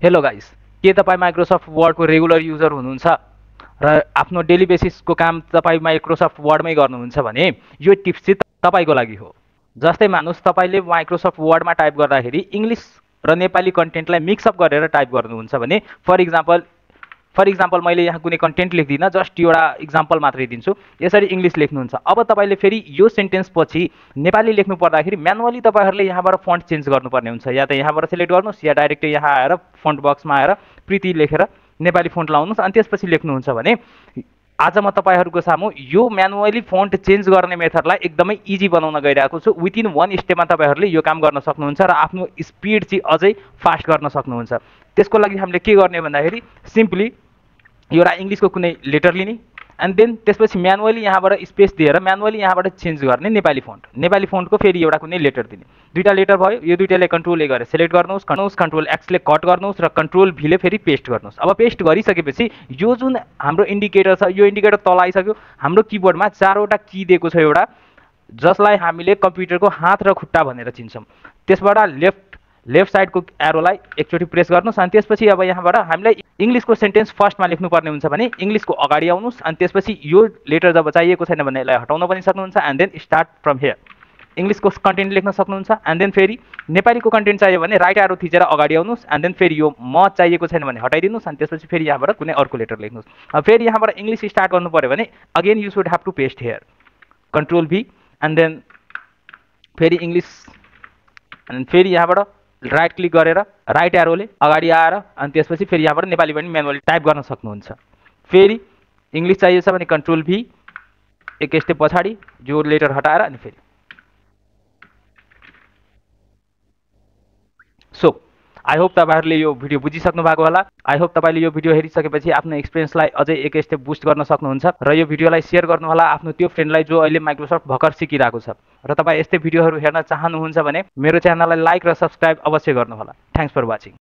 Hello guys, के तपाईँ Microsoft वर्डको regular user हुनुहुन्छ र आफ्नो डेली बेसिसको काम तपाईँ माइक्रोसफ्ट वर्डमै गर्नुहुन्छ भने यो टिप्स चाहिँ तपाईँको लागि हो। जस्तै मानुस् तपाईँले माइक्रोसफ्ट वर्डमा टाइप गर्दाखेरि इङ्ग्लिस र नेपाली कन्टेन्टलाई मिक्सअप गरेर टाइप गर्नुहुन्छ भने फर इक्जाम्पल मैले यहाँ कुनै कन्टेन्ट लेख्दिनँ, जस्ट एउटा इक्जाम्पल मात्रै दिन्छु। यसरी इङ्ग्लिस लेख्नुहुन्छ, अब तपाईँले फेरि यो सेन्टेन्स पछि नेपाली लेख्नु पर्दाखेरि म्यानुअली तपाईँहरूले यहाँबाट फन्ट चेन्ज गर्नुपर्ने हुन्छ। या त यहाँबाट सिलेक्ट गर्नुहोस् या डाइरेक्टली यहाँ आएर फन्ट बक्समा आएर प्रिति लेखेर नेपाली फन्ट लाउनुहोस् अनि त्यसपछि लेख्नुहुन्छ भने आज म तपाईँहरूको सामु यो म्यानुअली फन्ट चेन्ज गर्ने मेथडलाई एकदमै इजी बनाउन गइरहेको छु। विदिन 1 स्टेपमा तपाईँहरूले यो काम गर्न सक्नुहुन्छ र आफ्नो स्पिड चाहिँ अझै फास्ट गर्न सक्नुहुन्छ। त्यसको लागि हामीले के गर्ने भन्दाखेरि सिम्पली एउटा इङ्ग्लिसको कुनै लेटर लिने एन्ड देन त्यसपछि म्यानुअली यहाँबाट स्पेस दिएर म्यानुअली यहाँबाट चेन्ज गर्ने नेपाली फन्टको फेरि एउटा कुनै लेटर दिने। दुईवटा लेटर भयो, यो दुईटाले कन्ट्रोल ए गरेर सेलेक्ट गर्नुहोस्, कन्ट्रोल एक्सले कट गर्नुहोस् र कन्ट्रोल भीले फेरि पेस्ट गर्नुहोस्। अब पेस्ट गरिसकेपछि यो जुन हाम्रो इन्डिकेटर छ यो इन्डिकेटर तल आइसक्यो। हाम्रो किबोर्डमा 4वटा की दिएको छ एउटा, जसलाई हामीले कम्प्युटरको हात र खुट्टा भनेर चिन्छौँ। त्यसबाट लेफ्ट साइडको एरोलाई एकचोटि प्रेस गर्नुहोस् अनि त्यसपछि अब यहाँबाट हामीलाई इङ्ग्लिसको सेन्टेन्स फर्स्टमा लेख्नुपर्ने हुन्छ भने इङ्ग्लिसको अगाडि आउनुहोस् अनि त्यसपछि यो लेटर जब चाहिएको छैन भने यसलाई हटाउन पनि सक्नुहुन्छ and then start from here इङ्ग्लिसको कन्टेन्ट लेख्न सक्नुहुन्छ। एन्ड देन फेरि नेपालीको कन्टेन्ट चाहियो भने राइट एरो थिचेर अगाडि आउनुहोस् एन्ड देन फेरि यो म चाहिएको छैन भने हटाइदिनुहोस् अनि त्यसपछि फेरि यहाँबाट कुनै अर्को लेटर लेख्नुहोस्। अब फेरि यहाँबाट इङ्ग्लिस स्टार्ट गर्नु पऱ्यो भने again you should have to paste here control V and then फेरि इङ्ग्लिस एन्ड फेरि यहाँबाट राइट क्लिक गरेर राइट एरोले अगाडि आएर अनि त्यसपछि फेरि यहाँबाट नेपाली पनि म्यानुअली टाइप गर्न सक्नुहुन्छ। फेरि इङ्ग्लिस चाहिएको छ भने कन्ट्रोल भी एक स्टेप पछाडि जो लेटर हटाएर अनि फेरि सो आई होप तपाईँहरूले यो भिडियो बुझिसक्नु भएको होला। आई होप तपाईँले यो भिडियो हेरिसकेपछि आफ्नो एक्सपिरियन्सलाई अझै एक स्टेप बुस्ट गर्न सक्नुहुन्छ र यो भिडियोलाई सेयर गर्नुहोला आफ्नो त्यो फ्रेन्डलाई जो अहिले माइक्रोसफ्ट भर्खर सिकिरहेको छ। र तपाईँ यस्तै भिडियोहरू हेर्न चाहनुहुन्छ भने मेरो च्यानललाई लाइक र सब्सक्राइब अवश्य गर्नुहोला। Thanks for watching.